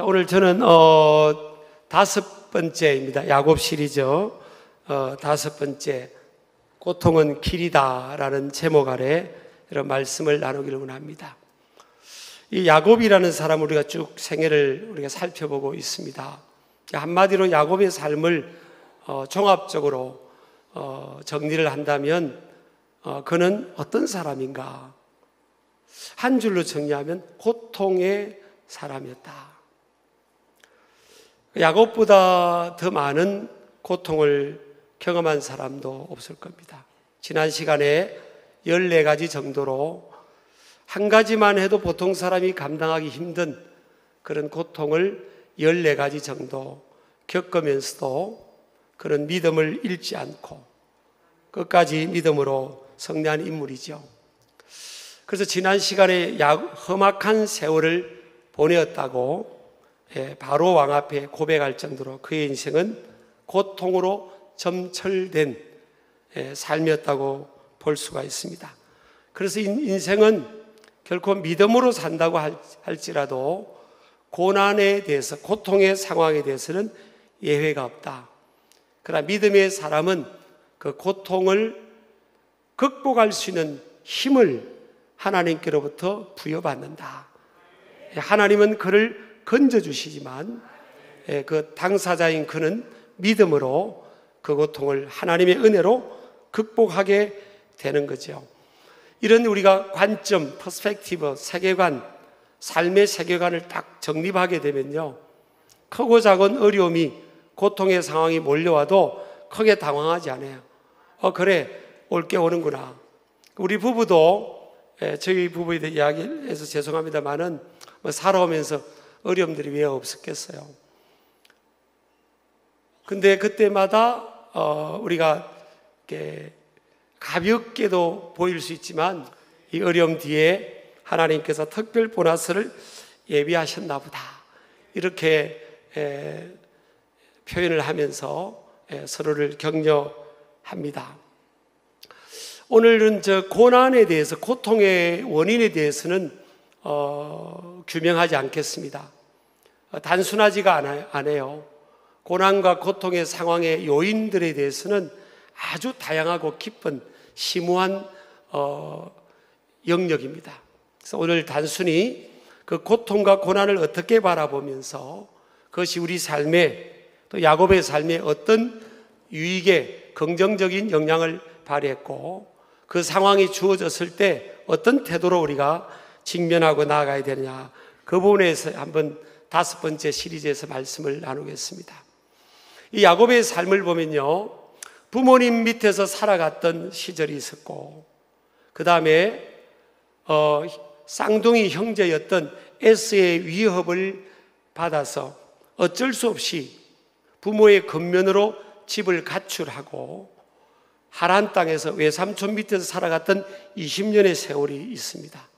자, 오늘 저는 다섯 번째입니다. 야곱 시리즈 다섯 번째, 고통은 길이다 라는 제목 아래 이런 말씀을 나누기를 원합니다. 이 야곱이라는 사람을 우리가 쭉 생애를 우리가 살펴보고 있습니다. 한마디로 야곱의 삶을 종합적으로 정리를 한다면 그는 어떤 사람인가? 한 줄로 정리하면 고통의 사람이었다. 야곱보다 더 많은 고통을 경험한 사람도 없을 겁니다. 지난 시간에 14가지 정도로 한 가지만 해도 보통 사람이 감당하기 힘든 그런 고통을 14가지 정도 겪으면서도 그런 믿음을 잃지 않고 끝까지 믿음으로 승리한 인물이죠. 그래서 지난 시간에 험악한 세월을 보내었다고 바로 왕 앞에 고백할 정도로 그의 인생은 고통으로 점철된 삶이었다고 볼 수가 있습니다. 그래서 인생은 결코 믿음으로 산다고 할지라도 고난에 대해서, 고통의 상황에 대해서는 예외가 없다. 그러나 믿음의 사람은 그 고통을 극복할 수 있는 힘을 하나님께로부터 부여받는다. 하나님은 그를 건져주시지만 그 당사자인 그는 믿음으로 그 고통을 하나님의 은혜로 극복하게 되는 거죠. 이런 우리가 관점, 퍼스펙티브, 세계관, 삶의 세계관을 딱 정립하게 되면요, 크고 작은 어려움이, 고통의 상황이 몰려와도 크게 당황하지 않아요. 그래, 올 게 오는구나. 우리 부부도, 저희 부부에 대해 이야기해서 죄송합니다만은 살아오면서 어려움들이 왜 없었겠어요. 근데 그때마다 우리가 이렇게 가볍게도 보일 수 있지만 이 어려움 뒤에 하나님께서 특별 보너스를 예비하셨나 보다, 이렇게 표현을 하면서 서로를 격려합니다. 오늘은 저 고난에 대해서, 고통의 원인에 대해서는 규명하지 않겠습니다. 단순하지가 않아요. 고난과 고통의 상황의 요인들에 대해서는 아주 다양하고 깊은 심오한 영역입니다. 그래서 오늘 단순히 그 고통과 고난을 어떻게 바라보면서 그것이 우리 삶에, 또 야곱의 삶에 어떤 유익에 긍정적인 영향을 발휘했고 그 상황이 주어졌을 때 어떤 태도로 우리가 직면하고 나아가야 되느냐, 그 부분에서 한번 다섯 번째 시리즈에서 말씀을 나누겠습니다. 이 야곱의 삶을 보면요, 부모님 밑에서 살아갔던 시절이 있었고, 그 다음에 쌍둥이 형제였던 에서의 위협을 받아서 어쩔 수 없이 부모의 근면으로 집을 가출하고 하란 땅에서 외삼촌 밑에서 살아갔던 20년의 세월이 있습니다.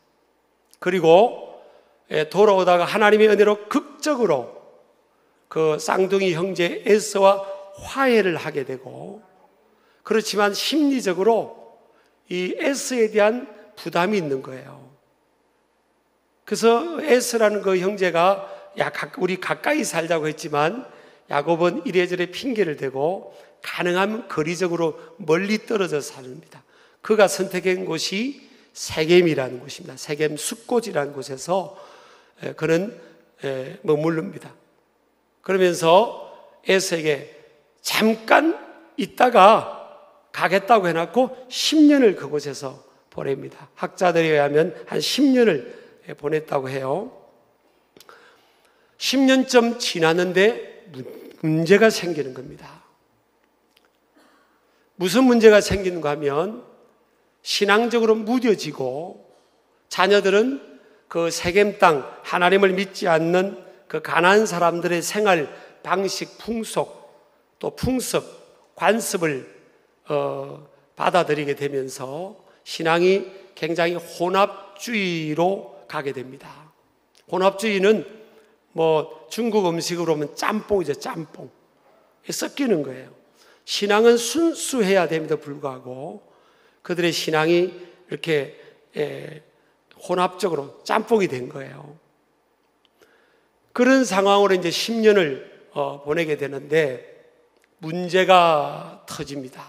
그리고 돌아오다가 하나님의 은혜로 극적으로 그 쌍둥이 형제 에서와 화해를 하게 되고, 그렇지만 심리적으로 이 에서에 대한 부담이 있는 거예요. 그래서 에서라는 그 형제가 우리 가까이 살자고 했지만 야곱은 이래저래 핑계를 대고 가능하면 거리적으로 멀리 떨어져 삽니다. 그가 선택한 곳이 세겜이라는 곳입니다. 세겜 숫곳이라는 곳에서 그는 머무릅니다. 그러면서 에서에게 잠깐 있다가 가겠다고 해놓고 10년을 그곳에서 보냅니다. 학자들에 의하면 한 10년을 보냈다고 해요. 10년쯤 지났는데 문제가 생기는 겁니다. 무슨 문제가 생기는가 하면 신앙적으로 무뎌지고 자녀들은 그 세겜 땅, 하나님을 믿지 않는 그 가난한 사람들의 생활 방식, 풍속, 또 풍습, 관습을 받아들이게 되면서 신앙이 굉장히 혼합주의로 가게 됩니다. 혼합주의는 중국 음식으로 보면 짬뽕이죠. 짬뽕. 섞이는 거예요. 신앙은 순수해야 됨에도 불구하고 그들의 신앙이 이렇게 혼합적으로 짬뽕이 된 거예요. 그런 상황으로 이제 10년을 보내게 되는데 문제가 터집니다.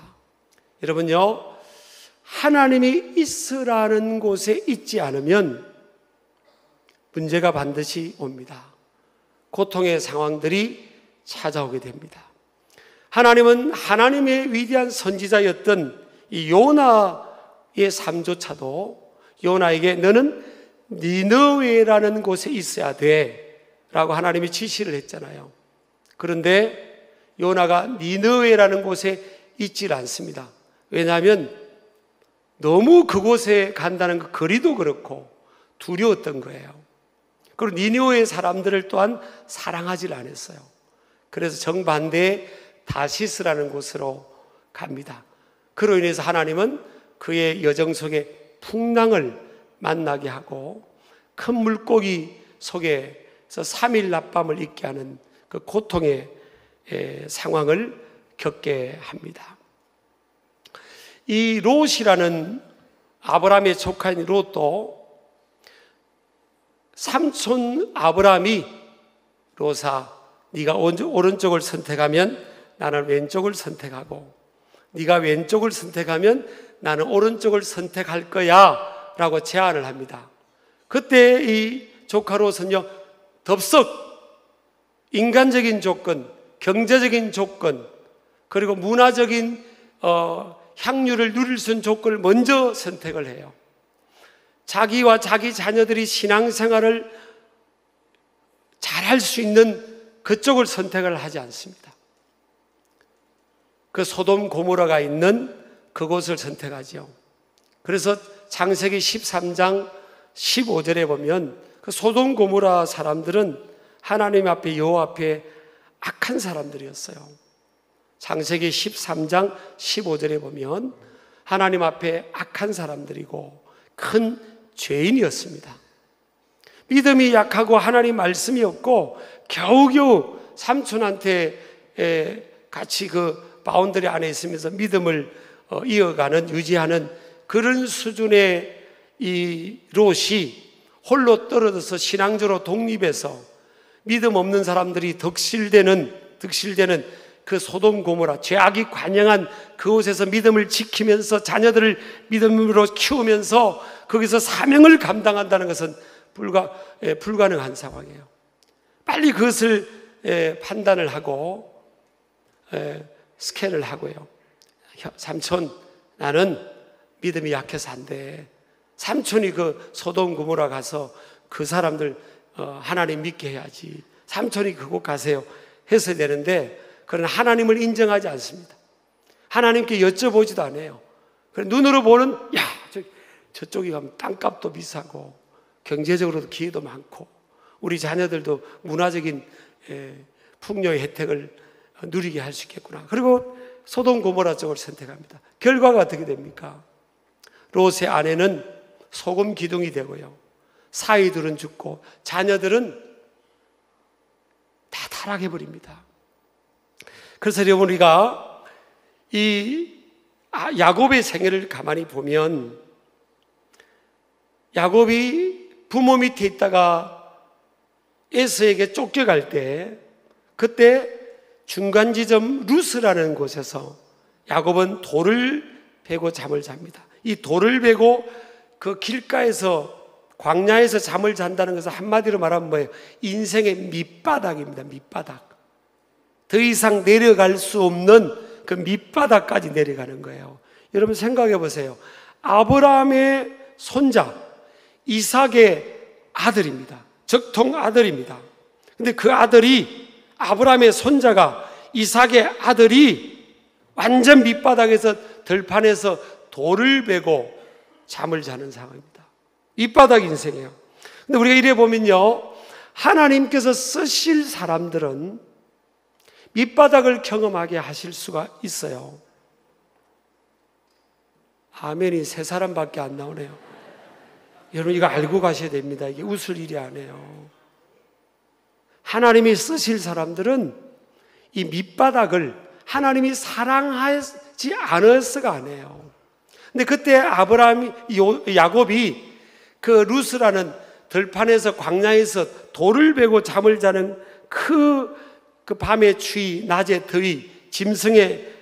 여러분요, 하나님이 있으라는 곳에 있지 않으면 문제가 반드시 옵니다. 고통의 상황들이 찾아오게 됩니다. 하나님은 하나님의 위대한 선지자였던 이 요나의 삶조차도 요나에게 너는 니느웨라는 곳에 있어야 돼 라고 하나님이 지시를 했잖아요. 그런데 요나가 니느웨라는 곳에 있질 않습니다. 왜냐하면 너무 그곳에 간다는 그 거리도 그렇고 두려웠던 거예요. 그리고 니느웨의 사람들을 또한 사랑하지 않았어요. 그래서 정반대의 다시스라는 곳으로 갑니다. 그로 인해서 하나님은 그의 여정 속에 풍랑을 만나게 하고 큰 물고기 속에서 3일 낮밤을 있게 하는 그 고통의 상황을 겪게 합니다. 이 롯이라는 아브라함의 조카인 롯도 삼촌 아브라함이 롯아, 네가 오른쪽을 선택하면 나는 왼쪽을 선택하고 네가 왼쪽을 선택하면 나는 오른쪽을 선택할 거야 라고 제안을 합니다. 그때 이 조카 롯은요, 덥석 인간적인 조건, 경제적인 조건, 그리고 문화적인 향유를 누릴 수 있는 조건을 먼저 선택을 해요. 자기와 자기 자녀들이 신앙생활을 잘할 수 있는 그쪽을 선택을 하지 않습니다. 그 소돔 고모라가 있는 그곳을 선택하죠. 그래서 창세기 13장 15절에 보면 그 소돔 고모라 사람들은 하나님 앞에 여호와 앞에 악한 사람들이었어요. 창세기 13장 15절에 보면 하나님 앞에 악한 사람들이고 큰 죄인이었습니다. 믿음이 약하고 하나님 말씀이 없고 겨우겨우 삼촌한테 같이 그 바운더리 안에 있으면서 믿음을 이어가는, 유지하는 그런 수준의 이 롯이 홀로 떨어져서 신앙적으로 독립해서 믿음 없는 사람들이 득실되는 그 소돔 고모라, 죄악이 관영한 그곳에서 믿음을 지키면서 자녀들을 믿음으로 키우면서 거기서 사명을 감당한다는 것은 불가능한 상황이에요. 빨리 그것을 판단을 하고 스캔을 하고요. 삼촌, 나는 믿음이 약해서 안 돼. 삼촌이 그 소돔 고모라 가서 그 사람들 하나님 믿게 해야지. 삼촌이 그곳 가세요 해서 되는데, 그러나 하나님을 인정하지 않습니다. 하나님께 여쭤보지도 않아요. 눈으로 보는, 야, 저쪽에 가면 땅값도 비싸고 경제적으로도 기회도 많고 우리 자녀들도 문화적인 풍요의 혜택을 누리게 할 수 있겠구나. 그리고 소돔 고모라 쪽을 선택합니다. 결과가 어떻게 됩니까? 롯의 아내는 소금 기둥이 되고요, 사위들은 죽고 자녀들은 다 타락해 버립니다. 그래서 여러분, 우리가 이 야곱의 생애를 가만히 보면 야곱이 부모 밑에 있다가 에서에게 쫓겨갈 때, 그때 중간 지점 루스라는 곳에서 야곱은 돌을 베고 잠을 잡니다. 이 돌을 베고 그 길가에서, 광야에서 잠을 잔다는 것은 한마디로 말하면 뭐예요? 인생의 밑바닥입니다. 밑바닥. 더 이상 내려갈 수 없는 그 밑바닥까지 내려가는 거예요. 여러분 생각해 보세요. 아브라함의 손자 이삭의 아들입니다. 적통 아들입니다. 근데 그 아들이, 아브라함의 손자가, 이삭의 아들이 완전 밑바닥에서, 들판에서 돌을 베고 잠을 자는 상황입니다. 밑바닥 인생이에요. 근데 우리가 이래 보면요, 하나님께서 쓰실 사람들은 밑바닥을 경험하게 하실 수가 있어요. 아멘이 세 사람밖에 안 나오네요. 여러분, 이거 알고 가셔야 됩니다. 이게 웃을 일이 아니에요. 하나님이 쓰실 사람들은 이 밑바닥을 하나님이 사랑하지 않아서가 아니에요. 근데 그때 야곱이 그 루스라는 들판에서 광야에서 돌을 베고 잠을 자는 그 밤의 추위, 낮의 더위, 짐승의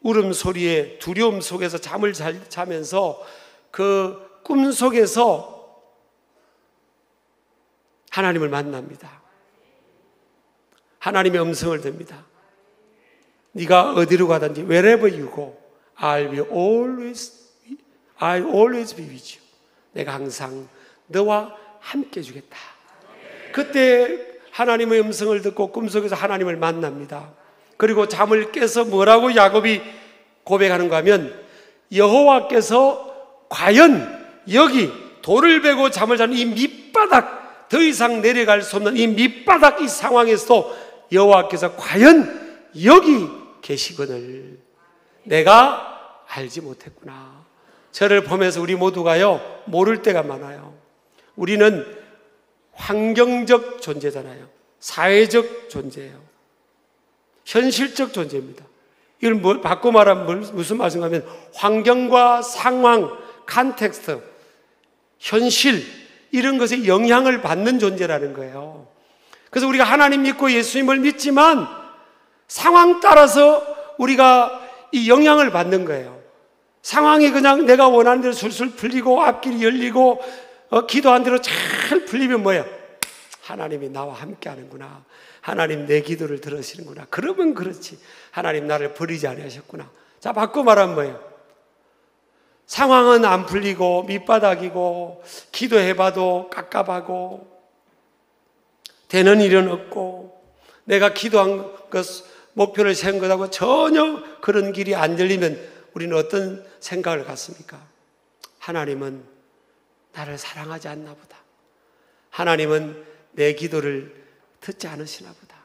울음소리에 두려움 속에서 잠을 자면서 그 꿈 속에서 하나님을 만납니다. 하나님의 음성을 듣습니다. 네가 어디로 가든지 wherever you go, I'll always be with you. 내가 항상 너와 함께 해주겠다. 그때 하나님의 음성을 듣고 꿈속에서 하나님을 만납니다. 그리고 잠을 깨서 뭐라고 야곱이 고백하는가 하면, 여호와께서 과연 여기 돌을 베고 잠을 자는 이 밑바닥, 더 이상 내려갈 수 없는 이 밑바닥 이 상황에서도 여호와께서 과연 여기 계시거늘 내가 알지 못했구나. 저를 보면서 우리 모두가요, 모를 때가 많아요. 우리는 환경적 존재잖아요. 사회적 존재예요. 현실적 존재입니다. 이걸 바꿔 말하면 무슨 말씀인가 하면, 환경과 상황, 컨텍스트, 현실, 이런 것에 영향을 받는 존재라는 거예요. 그래서 우리가 하나님 믿고 예수님을 믿지만 상황 따라서 우리가 이 영향을 받는 거예요. 상황이 그냥 내가 원하는 대로 술술 풀리고 앞길이 열리고 기도한 대로 잘 풀리면 뭐예요? 하나님이 나와 함께 하는구나. 하나님 내 기도를 들으시는구나. 그러면 그렇지. 하나님 나를 버리지 않으셨구나. 자, 바꿔 말하면 뭐예요? 상황은 안 풀리고 밑바닥이고 기도해봐도 깝깝하고 되는 일은 없고 내가 기도한 것, 목표를 세운 것하고 전혀 그런 길이 안 열리면 우리는 어떤 생각을 갖습니까? 하나님은 나를 사랑하지 않나 보다. 하나님은 내 기도를 듣지 않으시나 보다.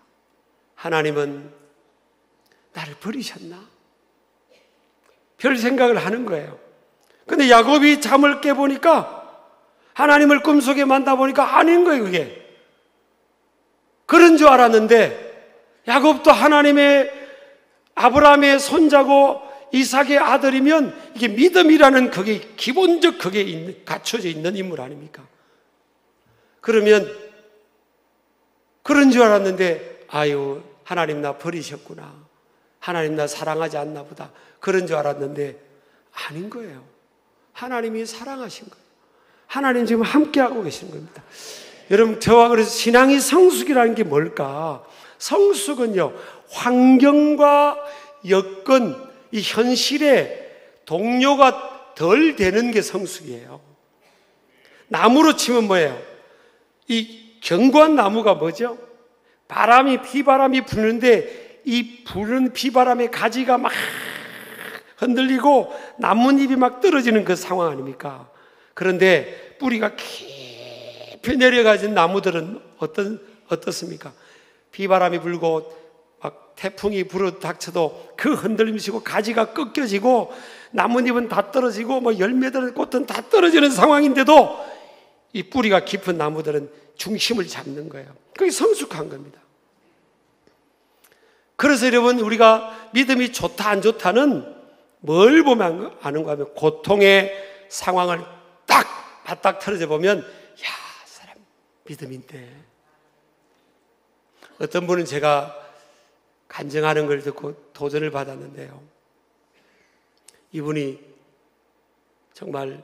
하나님은 나를 버리셨나? 별 생각을 하는 거예요. 근데 야곱이 잠을 깨보니까, 하나님을 꿈속에 만나보니까 아닌 거예요, 그게. 그런 줄 알았는데, 야곱도 하나님의 아브라함의 손자고 이삭의 아들이면 이게 믿음이라는 그게 기본적 그게 갖춰져 있는 인물 아닙니까? 그러면 그런 줄 알았는데, 아유, 하나님 나 버리셨구나. 하나님 나 사랑하지 않나 보다. 그런 줄 알았는데 아닌 거예요. 하나님이 사랑하신 거예요. 하나님 지금 함께하고 계시는 겁니다. 여러분, 저와 그래서 신앙이 성숙이라는 게 뭘까? 성숙은요, 환경과 여건, 이 현실에 동요가 덜 되는 게 성숙이에요. 나무로 치면 뭐예요? 이 견고한 나무가 뭐죠? 비바람이 부는데 이 부는 비바람의 가지가 막 흔들리고 나뭇잎이 막 떨어지는 그 상황 아닙니까? 그런데 뿌리가 깊이 내려가진 나무들은 어떻습니까? 비바람이 불고 막 태풍이 불어 닥쳐도 그 흔들림이 시고 가지가 꺾여지고 나뭇잎은 다 떨어지고 뭐 열매들 꽃은 다 떨어지는 상황인데도 이 뿌리가 깊은 나무들은 중심을 잡는 거예요. 그게 성숙한 겁니다. 그래서 여러분, 우리가 믿음이 좋다 안 좋다는 뭘 보면 아는가 하면, 고통의 상황을 딱 바닥 틀어져 보면, 야, 사람 믿음인데. 어떤 분은 제가 간증하는 걸 듣고 도전을 받았는데요, 이분이 정말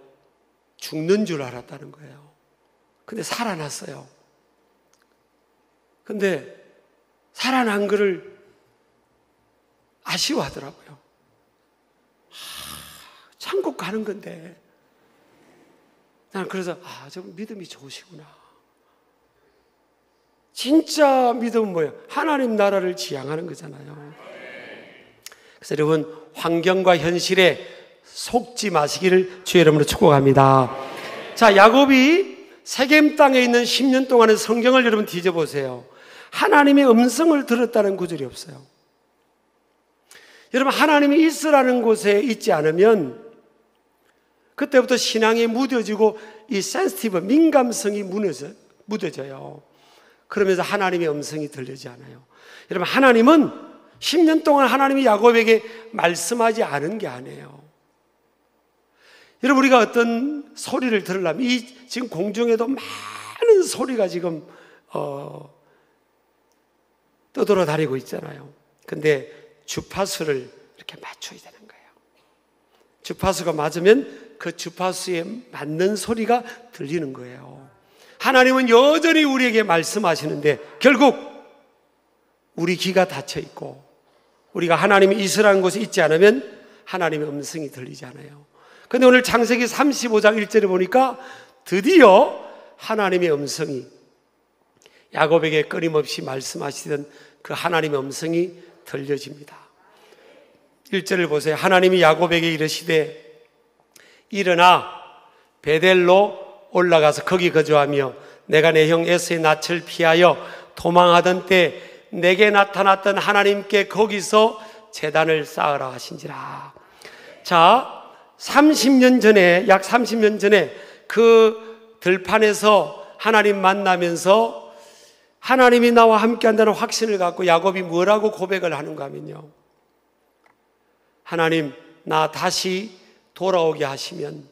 죽는 줄 알았다는 거예요. 근데 살아났어요. 근데 살아난 거를 아쉬워하더라고요. 천국 가는 건데. 나는 그래서 저 믿음이 좋으시구나. 진짜 믿음은 뭐예요? 하나님 나라를 지향하는 거잖아요. 그래서 여러분, 환경과 현실에 속지 마시기를 주의 이름으로 축복합니다. 자, 야곱이 세겜 땅에 있는 10년 동안의 성경을 여러분 뒤져보세요. 하나님의 음성을 들었다는 구절이 없어요. 여러분, 하나님이 있으라는 곳에 있지 않으면 그때부터 신앙이 무뎌지고 이 센시티브, 민감성이 무뎌져요. 그러면서 하나님의 음성이 들리지 않아요. 여러분, 하나님은 10년 동안 하나님이 야곱에게 말씀하지 않은 게 아니에요. 여러분, 우리가 어떤 소리를 들으려면 지금 공중에도 많은 소리가 지금 떠돌아다니고 있잖아요. 근데 주파수를 이렇게 맞춰야 되는 거예요. 주파수가 맞으면 그 주파수에 맞는 소리가 들리는 거예요. 하나님은 여전히 우리에게 말씀하시는데 결국 우리 귀가 닫혀 있고 우리가 하나님이 있으라는 곳에 있지 않으면 하나님의 음성이 들리지 않아요. 그런데 오늘 창세기 35장 1절에 보니까 드디어 하나님의 음성이, 야곱에게 끊임없이 말씀하시던 그 하나님의 음성이 들려집니다. 1절을 보세요. 하나님이 야곱에게 이르시되 일어나 베델로 올라가서 거기 거주하며 내가 내 형 에서의 낯을 피하여 도망하던 때 내게 나타났던 하나님께 거기서 제단을 쌓으라 하신지라. 자, 30년 전에, 약 30년 전에 그 들판에서 하나님 만나면서 하나님이 나와 함께 한다는 확신을 갖고 야곱이 뭐라고 고백을 하는가 하면요, 하나님, 나 다시 돌아오게 하시면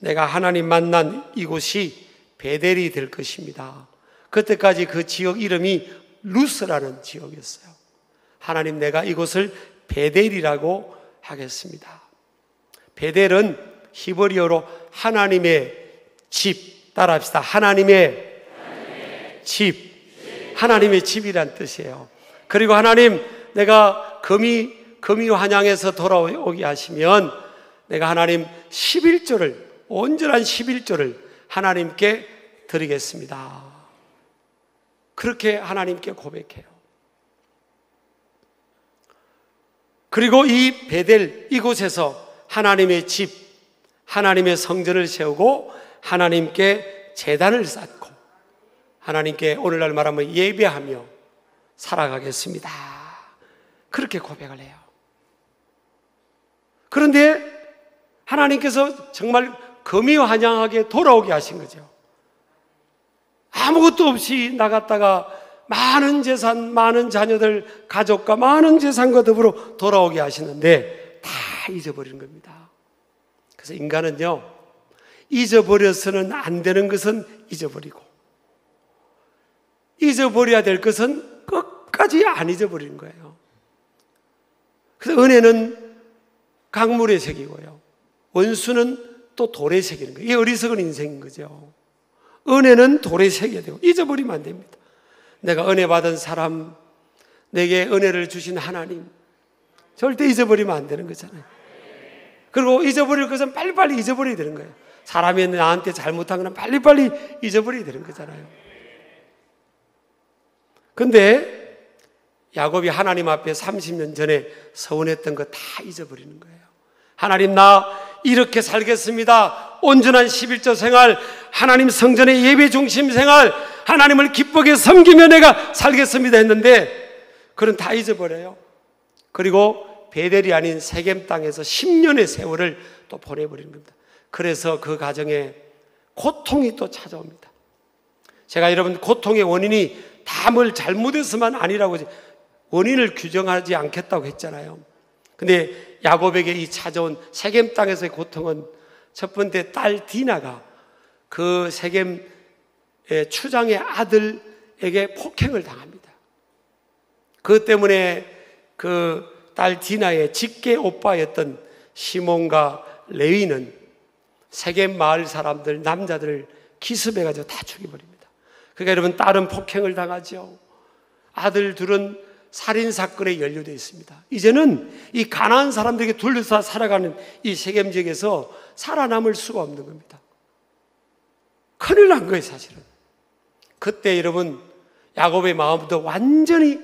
내가 하나님 만난 이곳이 베델이 될 것입니다. 그때까지 그 지역 이름이 루스라는 지역이었어요. 하나님, 내가 이곳을 베델이라고 하겠습니다. 베델은 히브리어로 하나님의 집, 따라합시다. 하나님의 집, 하나님의 집이란 뜻이에요. 그리고 하나님, 내가 금이 환양에서 돌아오게 하시면 내가 하나님 11조를, 온전한 11조를 하나님께 드리겠습니다. 그렇게 하나님께 고백해요. 그리고 이 베델, 이곳에서 하나님의 집, 하나님의 성전을 세우고 하나님께 제단을 쌓고 하나님께 오늘날 말하면 예배하며 살아가겠습니다. 그렇게 고백을 해요. 그런데 하나님께서 정말 금이환양하게 돌아오게 하신 거죠. 아무것도 없이 나갔다가 많은 재산, 많은 자녀들, 가족과 많은 재산과 더불어 돌아오게 하시는데 다 잊어버리는 겁니다. 그래서 인간은요, 잊어버려서는 안 되는 것은 잊어버리고 잊어버려야 될 것은 끝까지 안 잊어버리는 거예요. 그래서 은혜는 강물에 새기고요, 원수는 또 돌에 새기는 거예요. 이게 어리석은 인생인 거죠. 은혜는 돌에 새겨야 되고 잊어버리면 안 됩니다. 내가 은혜 받은 사람, 내게 은혜를 주신 하나님, 절대 잊어버리면 안 되는 거잖아요. 그리고 잊어버릴 것은 빨리빨리 잊어버려야 되는 거예요. 사람이 나한테 잘못한 건 빨리빨리 잊어버려야 되는 거잖아요. 근데 야곱이 하나님 앞에 30년 전에 서운했던 거 다 잊어버리는 거예요. 하나님, 나 이렇게 살겠습니다. 온전한 11조 생활, 하나님 성전의 예배 중심 생활, 하나님을 기쁘게 섬기며 내가 살겠습니다 했는데 그건 다 잊어버려요. 그리고 베델이 아닌 세겜 땅에서 10년의 세월을 또 보내버리는 겁니다. 그래서 그 가정에 고통이 또 찾아옵니다. 제가 여러분, 고통의 원인이 다 뭘 잘못해서만 아니라고 원인을 규정하지 않겠다고 했잖아요. 근데 야곱에게 이 찾아온 세겜 땅에서의 고통은 첫 번째, 딸 디나가 그 세겜의 추장의 아들에게 폭행을 당합니다. 그것 때문에 그 딸 디나의 직계 오빠였던 시몬과 레위는 세겜 마을 사람들, 남자들을 기습해가지고 다 죽여버립니다. 그러니까 여러분, 딸은 폭행을 당하죠. 아들 둘은 살인사건에 연루되어 있습니다. 이제는 이 가나안 사람들에게 둘러싸 살아가는 이 세겜 지역에서 살아남을 수가 없는 겁니다. 큰일 난 거예요, 사실은. 그때 여러분, 야곱의 마음도 완전히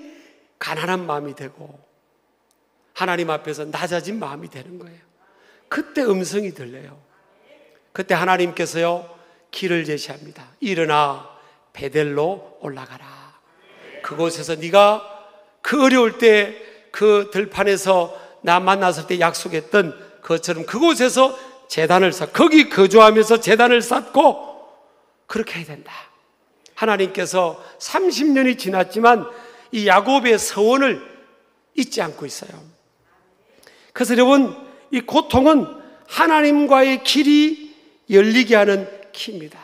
가난한 마음이 되고 하나님 앞에서 낮아진 마음이 되는 거예요. 그때 음성이 들려요. 그때 하나님께서요, 길을 제시합니다. 일어나 베델로 올라가라. 그곳에서 네가 그 어려울 때 그 들판에서 나 만났을 때 약속했던 것처럼 그곳에서 제단을 쌓고 거기 거주하면서 제단을 쌓고 그렇게 해야 된다. 하나님께서 30년이 지났지만 이 야곱의 서원을 잊지 않고 있어요. 그래서 여러분, 이 고통은 하나님과의 길이 열리게 하는 키입니다.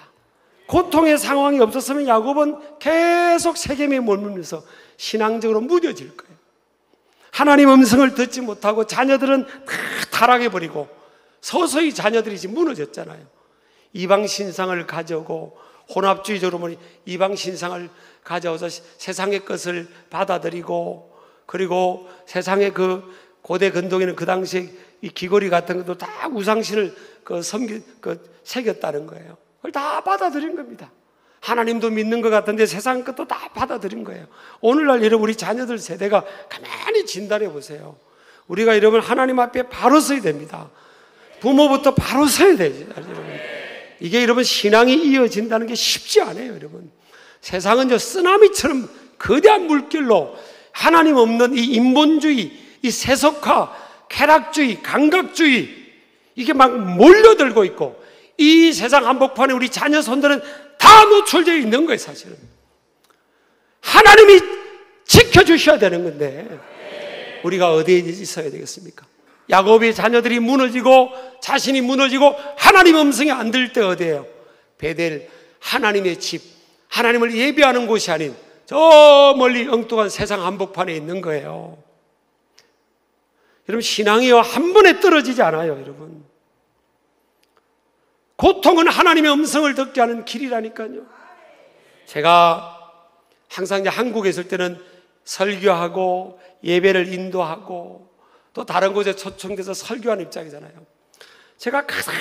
고통의 상황이 없었으면 야곱은 계속 세겜에 머물면서 신앙적으로 무뎌질 거예요. 하나님 음성을 듣지 못하고 자녀들은 다 타락해버리고 서서히 자녀들이 지금 무너졌잖아요. 이방 신상을 가져오고 혼합주의적으로 이방 신상을 가져와서 세상의 것을 받아들이고, 그리고 세상의 그 고대 근동에는 그 당시에 이 귀걸이 같은 것도 다 우상신을 새겼다는 거예요. 그걸 다 받아들인 겁니다. 하나님도 믿는 것 같은데 세상 것도 다 받아들인 거예요. 오늘날 여러분 우리 자녀들 세대가 가만히 진단해 보세요. 우리가 여러분 하나님 앞에 바로 서야 됩니다. 부모부터 바로 서야 되죠, 여러분. 이게 여러분 신앙이 이어진다는 게 쉽지 않아요, 여러분. 세상은 쓰나미처럼 거대한 물결로 하나님 없는 이 인본주의, 이 세속화, 쾌락주의, 감각주의, 이게 막 몰려들고 있고, 이 세상 한복판에 우리 자녀 손들은 다 노출되어 있는 거예요, 사실은. 하나님이 지켜주셔야 되는 건데 우리가 어디에 있어야 되겠습니까? 야곱의 자녀들이 무너지고 자신이 무너지고 하나님 음성이 안 들릴 때 어디예요? 베델, 하나님의 집, 하나님을 예배하는 곳이 아닌 저 멀리 엉뚱한 세상 한복판에 있는 거예요. 여러분, 신앙이요 한 번에 떨어지지 않아요, 여러분. 고통은 하나님의 음성을 듣게 하는 길이라니까요. 제가 항상 이제 한국에 있을 때는 설교하고 예배를 인도하고 또 다른 곳에 초청돼서 설교하는 입장이잖아요. 제가 가장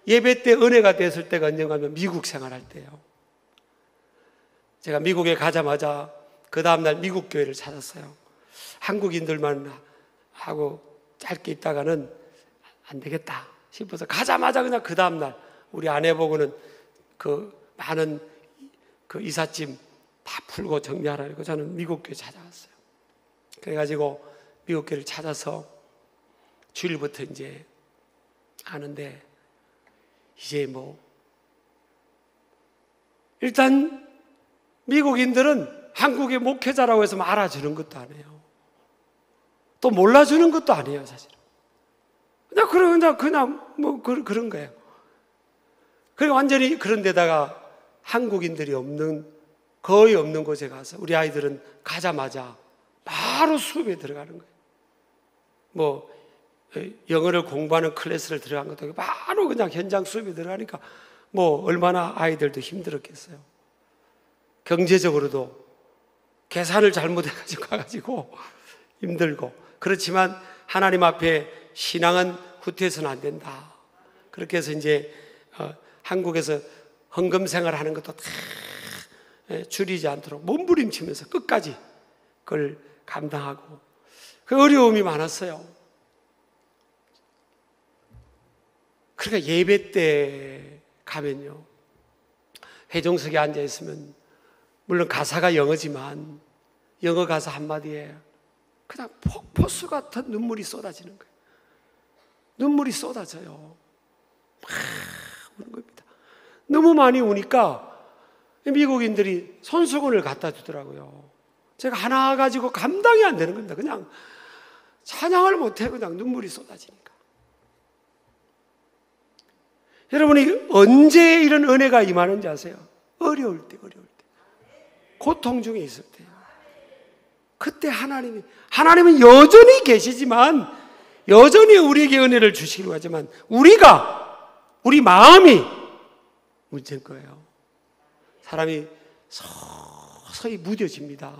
예배 때 은혜가 됐을 때가 언젠가 하면 미국 생활할 때예요. 제가 미국에 가자마자 그 다음날 미국 교회를 찾았어요. 한국인들만 하고 짧게 있다가는 안 되겠다 싶어서 가자마자 그냥 그 다음날 우리 아내 보고는 그 많은 그 이삿짐 다 풀고 정리하라고 저는 미국 교회 찾아갔어요. 그래가지고 미국 교회를 찾아서 주일부터 이제 하는데, 이제 뭐 일단 미국인들은 한국의 목회자라고 해서 알아주는 것도 아니에요. 또 몰라주는 것도 아니에요, 사실은. 그냥 뭐 그런 거예요. 그리고 완전히 그런 데다가 한국인들이 거의 없는 곳에 가서 우리 아이들은 가자마자 바로 수업에 들어가는 거예요. 뭐 영어를 공부하는 클래스를 들어간 것도 아니고 바로 그냥 현장 수업에 들어가니까 뭐 얼마나 아이들도 힘들었겠어요. 경제적으로도 계산을 잘못해가지고 가가지고 힘들고. 그렇지만 하나님 앞에 신앙은 후퇴해서는 안 된다. 그렇게 해서 이제 한국에서 헌금 생활하는 것도 다 줄이지 않도록 몸부림치면서 끝까지 그걸 감당하고, 그 어려움이 많았어요. 그러니까 예배 때 가면요, 회종석에 앉아 있으면 물론 가사가 영어지만 영어 가사 한마디에 그냥 폭포수 같은 눈물이 쏟아지는 거예요. 눈물이 쏟아져요. 막 우는 겁니다. 너무 많이 우니까 미국인들이 손수건을 갖다 주더라고요. 제가 하나 가지고 감당이 안 되는 겁니다. 그냥 찬양을 못해 그냥 눈물이 쏟아지니까. 여러분이 언제 이런 은혜가 임하는지 아세요? 어려울 때. 고통 중에 있을 때요. 그때 하나님은 여전히 계시지만, 여전히 우리에게 은혜를 주시기로 하지만 우리 마음이 문제인 거예요. 사람이 서서히 무뎌집니다.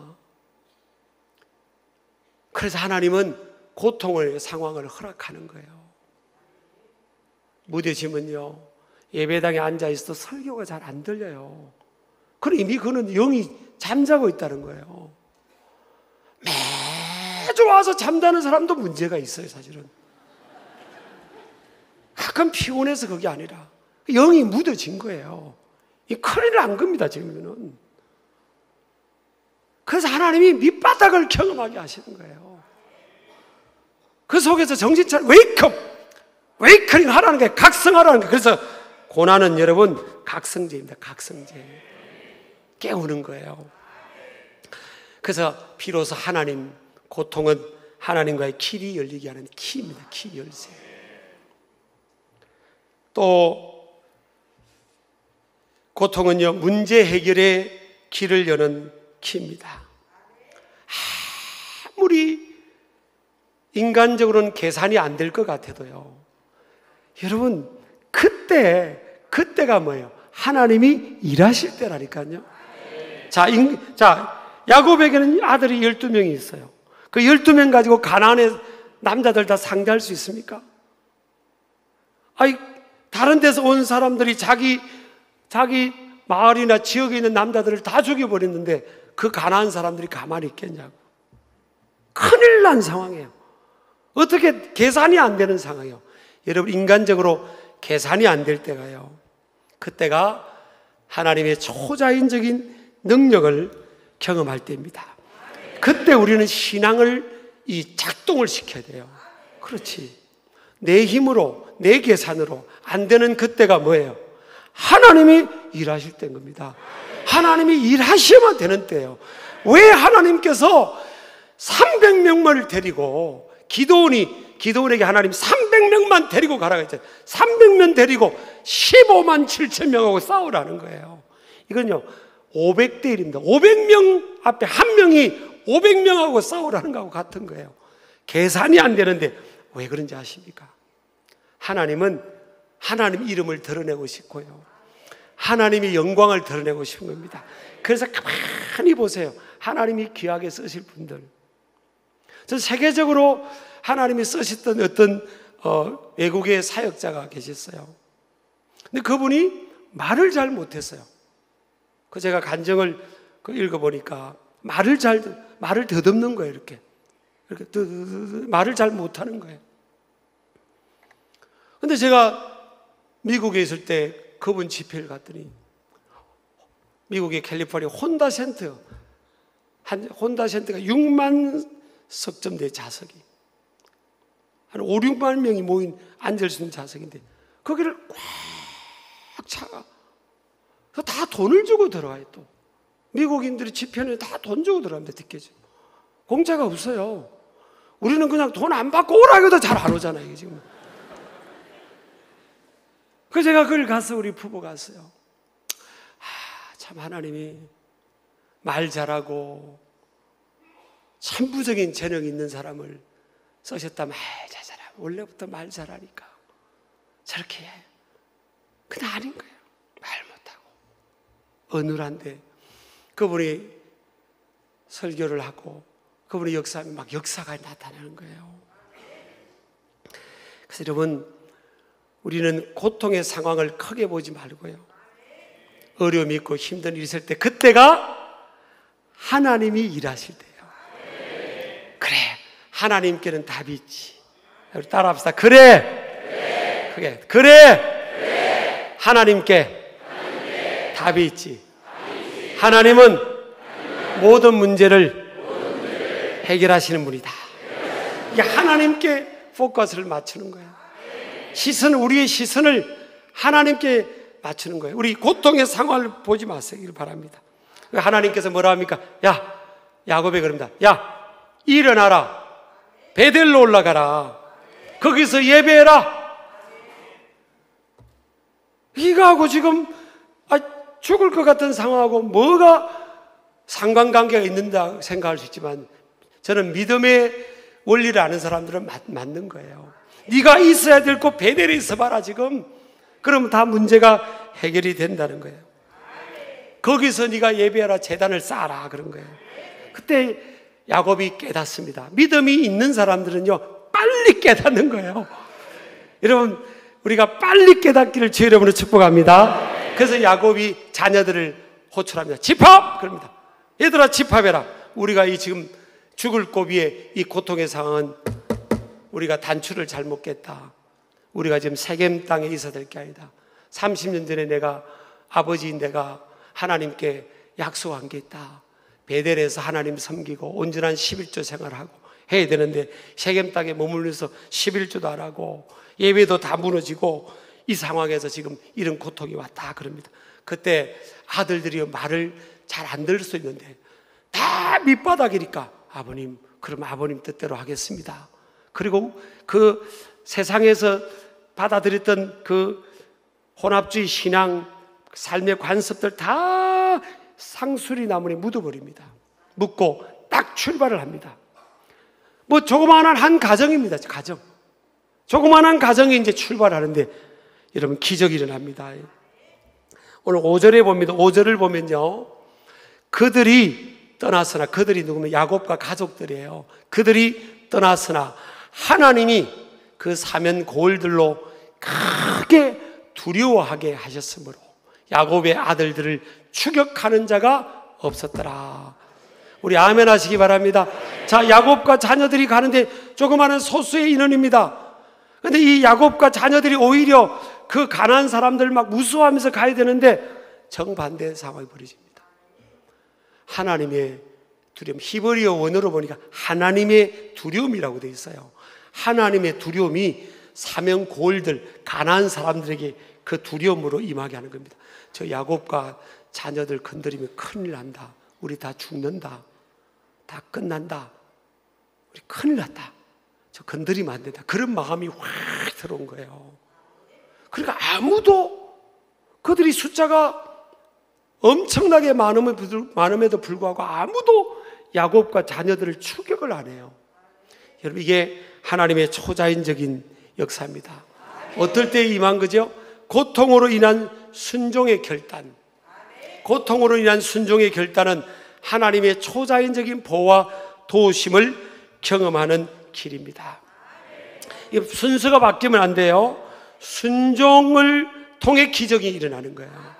그래서 하나님은 고통을, 상황을 허락하는 거예요. 무뎌지면요, 예배당에 앉아있어도 설교가 잘 안 들려요. 그럼 이미 그는 영이 잠자고 있다는 거예요. 매주 와서 잠자는 사람도 문제가 있어요, 사실은. 가끔 피곤해서 그게 아니라 영이 묻어진 거예요. 이 큰일 난 겁니다, 지금은. 그래서 하나님이 밑바닥을 경험하게 하시는 거예요. 그 속에서 정신차려 웨이커링 하라는 게, 각성하라는 게. 그래서 고난은 여러분 각성제입니다. 각성제. 깨우는 거예요. 그래서 비로소 고통은 하나님과의 길이 열리게 하는 키입니다. 키 열쇠. 또 고통은요, 문제 해결의 길을 여는 키입니다. 아무리 인간적으로는 계산이 안 될 것 같아도요, 여러분, 그때가 뭐예요? 하나님이 일하실 때라니까요. 자, 야곱에게는 아들이 12명이 있어요. 그 12명 가지고 가나안의 남자들 다 상대할 수 있습니까? 아니, 다른 데서 온 사람들이 자기 마을이나 지역에 있는 남자들을 다 죽여버렸는데 그 가나안 사람들이 가만히 있겠냐고. 큰일 난 상황이에요. 어떻게 계산이 안 되는 상황이에요. 여러분, 인간적으로 계산이 안 될 때가요, 그때가 하나님의 초자연적인 능력을 경험할 때입니다. 그때 우리는 신앙을 작동을 시켜야 돼요. 그렇지. 내 힘으로, 내 계산으로 안 되는 그때가 뭐예요? 하나님이 일하실 때인 겁니다. 하나님이 일하셔야만 되는 때예요. 왜 하나님께서 300명만을 데리고 기도원에게 하나님 300명만 데리고 가라고 했잖아요. 300명 데리고 15만 7천 명하고 싸우라는 거예요. 이건요, 500대 1입니다. 500명 앞에 한 명이 500명하고 싸우라는 거하고 같은 거예요. 계산이 안 되는데 왜 그런지 아십니까? 하나님은 하나님 이름을 드러내고 싶고요, 하나님의 영광을 드러내고 싶은 겁니다. 그래서 가만히 보세요. 하나님이 귀하게 쓰실 분들, 전 세계적으로 하나님이 쓰셨던 어떤 외국의 사역자가 계셨어요. 근데 그분이 말을 잘 못했어요. 제가 간증을 읽어보니까 말을 더듬는 거예요. 이렇게 말을 잘 못하는 거예요. 근데 제가 미국에 있을 때 그분 집회를 갔더니, 미국의 캘리포니아 혼다 센터가 6만 석점대 좌석이 한 5, 6만 명이 모인 앉을 수 있는 좌석인데 거기를 꽉 차가. 다 돈을 주고 들어와요. 또 미국인들이 집회는 다 돈 주고 들어갑니다. 티켓이 공짜가 없어요. 우리는 그냥 돈 안 받고 오라고 해도 잘 안 오잖아요. 이게 지금. 그래서 제가 그걸 가서 우리 부부 갔어요. 참 하나님이 말 잘하고 천부적인 재능이 있는 사람을 쓰셨다면, 저 사람 원래부터 말 잘하니까 저렇게 해. 근데 아닌 거예요. 말 못하고 어눌한데 그분이 설교를 하고 그분의 역사하면 막 역사가 나타나는 거예요. 그래서 여러분, 우리는 고통의 상황을 크게 보지 말고요, 어려움이 있고 힘든 일이 있을 때 그때가 하나님이 일하실 때예요. 그래, 하나님께는 답이 있지. 우리 따라합시다. 그래. 하나님께 답이 있지. 하나님은 모든 문제를 해결하시는 분이다. 이게 하나님께 포커스를 맞추는 거예요. 우리의 시선을 하나님께 맞추는 거예요. 우리 고통의 상황을 보지 마시길 바랍니다. 하나님께서 뭐라 합니까? 야곱에 그럽니다. 일어나라. 베델로 올라가라. 거기서 예배해라. 이거하고 지금 죽을 것 같은 상황하고 뭐가 상관관계가 있는다 생각할 수 있지만, 저는 믿음의 원리를 아는 사람들은 맞는 거예요. 네가 있어야 될 곳 베델에 있어봐라 지금. 그러면 다 문제가 해결이 된다는 거예요. 거기서 네가 예배하라, 제단을 쌓아라, 그런 거예요. 그때 야곱이 깨닫습니다. 믿음이 있는 사람들은요, 빨리 깨닫는 거예요. 여러분, 우리가 빨리 깨닫기를 주 여러분을 축복합니다. 그래서 야곱이 자녀들을 호출합니다. 집합! 그럽니다. 얘들아, 집합해라. 우리가 지금 죽을 고비에 이 고통의 상황은 우리가 단추를 잘못 깼다. 우리가 지금 세겜 땅에 있어야 될 게 아니다. 30년 전에 아버지인 내가 하나님께 약속한 게 있다. 베델에서 하나님 섬기고 온전한 11조 생활하고 해야 되는데 세겜 땅에 머물러서 11조도 안 하고 예배도 다 무너지고 이 상황에서 지금 이런 고통이 왔다 그럽니다. 그때 아들들이 말을 잘 안 들을 수 있는데 다 밑바닥이니까 아버님, 그럼 아버님 뜻대로 하겠습니다. 그리고 그 세상에서 받아들였던 그 혼합주의 신앙, 삶의 관습들 다 상수리 나무에 묻어버립니다. 묻고 딱 출발을 합니다. 뭐 조그마한 한 가정입니다. 가정. 조그마한 가정이 이제 출발하는데 여러분 기적이 일어납니다. 오늘 5절에 봅니다. 5절을 보면요, 그들이 떠났으나, 그들이 누구면 야곱과 가족들이에요. 그들이 떠났으나 하나님이 그 사면 고을들로 크게 두려워하게 하셨으므로 야곱의 아들들을 추격하는 자가 없었더라. 우리 아멘 하시기 바랍니다. 자, 야곱과 자녀들이 가는데 조그마한 소수의 인원입니다. 근데 이 야곱과 자녀들이 오히려 그 가난한 사람들 막 무수하면서 가야 되는데 정반대의 상황이 벌어집니다. 하나님의 두려움, 히브리어 원어로 보니까 하나님의 두려움이라고 되어 있어요. 하나님의 두려움이 사명 고을들, 가난한 사람들에게 그 두려움으로 임하게 하는 겁니다. 저 야곱과 자녀들 건드리면 큰일 난다. 우리 다 죽는다. 다 끝난다. 우리 큰일 났다. 저 건드리면 안 된다. 그런 마음이 확 들어온 거예요. 그러니까 아무도, 그들이 숫자가 엄청나게 많음에도 불구하고 아무도 야곱과 자녀들을 추격을 안 해요. 여러분, 이게 하나님의 초자연적인 역사입니다. 어떨 때 임한 거죠? 고통으로 인한 순종의 결단. 고통으로 인한 순종의 결단은 하나님의 초자연적인 보호와 도우심을 경험하는 길입니다. 순서가 바뀌면 안 돼요. 순종을 통해 기적이 일어나는 거예요.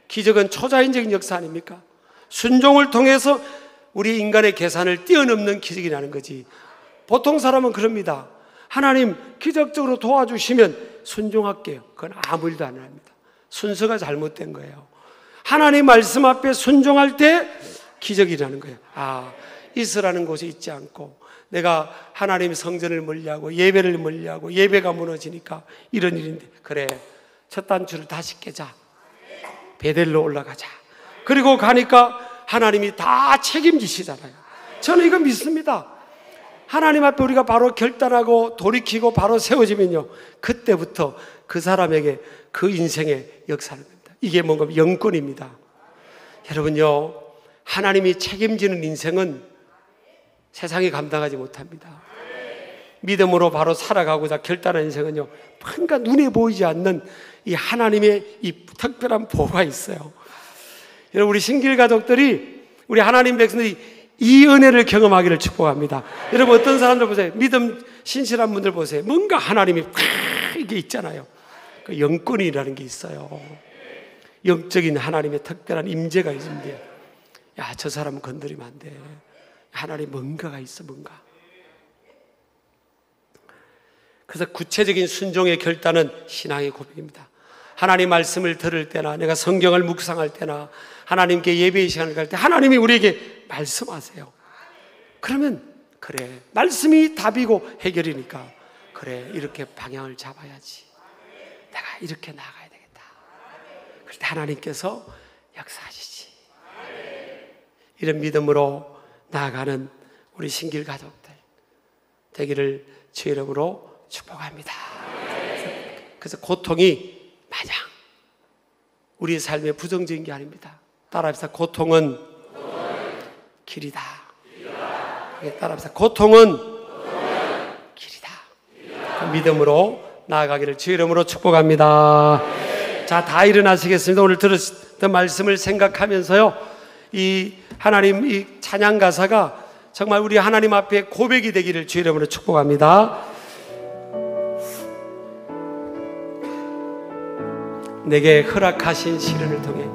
기적은 초자연적인 역사 아닙니까? 순종을 통해서 우리 인간의 계산을 뛰어넘는 기적이 나는 거지. 보통 사람은 그럽니다. 하나님 기적적으로 도와주시면 순종할게요. 그건 아무 일도 안 합니다. 순서가 잘못된 거예요. 하나님 말씀 앞에 순종할 때 기적이 일어나는 거예요. 아, 이스라는 곳에 있지 않고 내가 하나님 성전을 멀리하고 예배를 멀리하고 예배가 무너지니까 이런 일인데, 그래, 첫 단추를 다시 깨자. 베델로 올라가자. 그리고 가니까 하나님이 다 책임지시잖아요. 저는 이거 믿습니다. 하나님 앞에 우리가 바로 결단하고 돌이키고 바로 세워지면요, 그때부터 그 사람에게 그 인생의 역사를 합니다. 이게 뭔가 영권입니다. 여러분요, 하나님이 책임지는 인생은 세상이 감당하지 못합니다. 믿음으로 바로 살아가고자 결단한 인생은요, 뭔가 눈에 보이지 않는 이 하나님의 이 특별한 보호가 있어요. 여러분, 우리 신길 가족들이, 우리 하나님 백성들이 이 은혜를 경험하기를 축복합니다. 여러분, 어떤 사람들 보세요. 믿음 신실한 분들 보세요. 뭔가 하나님이 이게 있잖아요. 그 영권이라는 게 있어요. 영적인 하나님의 특별한 임재가 있습니다. 야, 저 사람은 건드리면 안 돼. 하나님 뭔가가 있어, 뭔가. 그래서 구체적인 순종의 결단은 신앙의 고백입니다. 하나님 말씀을 들을 때나 내가 성경을 묵상할 때나 하나님께 예배의 시간을 갈 때 하나님이 우리에게 말씀하세요. 그러면 그래, 말씀이 답이고 해결이니까 그래, 이렇게 방향을 잡아야지. 내가 이렇게 나가야 되겠다. 그럴 때 하나님께서 역사하시지. 이런 믿음으로 나아가는 우리 신길 가족들 되기를 주의 이름으로 축복합니다. 그래서 고통이 마냥 우리의 삶의 부정적인 게 아닙니다. 따라합시다. 고통은 길이다. 따라합시다. 고통은 길이다. 그 믿음으로 나아가기를 주의 이름으로 축복합니다. 자, 다 일어나시겠습니다. 오늘 들었던 말씀을 생각하면서요, 이 하나님 이 찬양 가사가 정말 우리 하나님 앞에 고백이 되기를 주의 이름으로 축복합니다. 내게 허락하신 시련을 통해,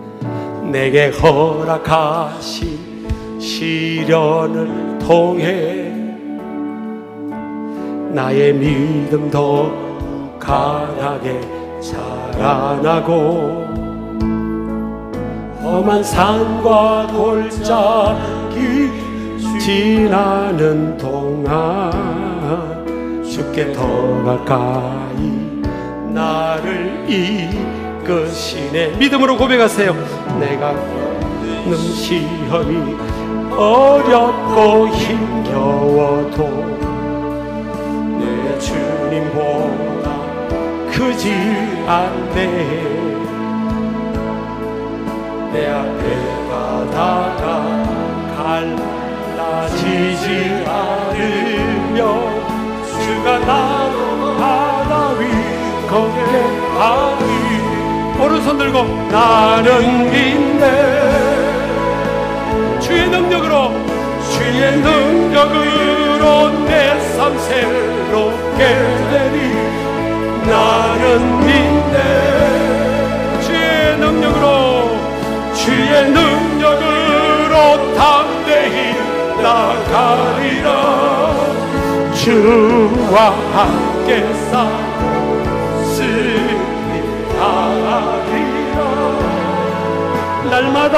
내게 허락하신 시련을 통해 나의 믿음도 강하게 자라나고 험한 산과 골짜기 지나는 동안 주께 더 가까이 나를 이끄시네. 믿음으로 고백하세요. 내가 겪는 시험이 어렵고 힘겨워도 내 주님보다 크지 않네. 내 앞에 바다가 갈라지지 않으며 주가 나로 바다 위 걷게 하니. 오른손 들고 나는 믿네. 주의 능력으로 내 삶 새롭게 되리. 나는 믿네. 주의 능력으로 담대히 나가리라. 주와 함께 승리하리라. 날마다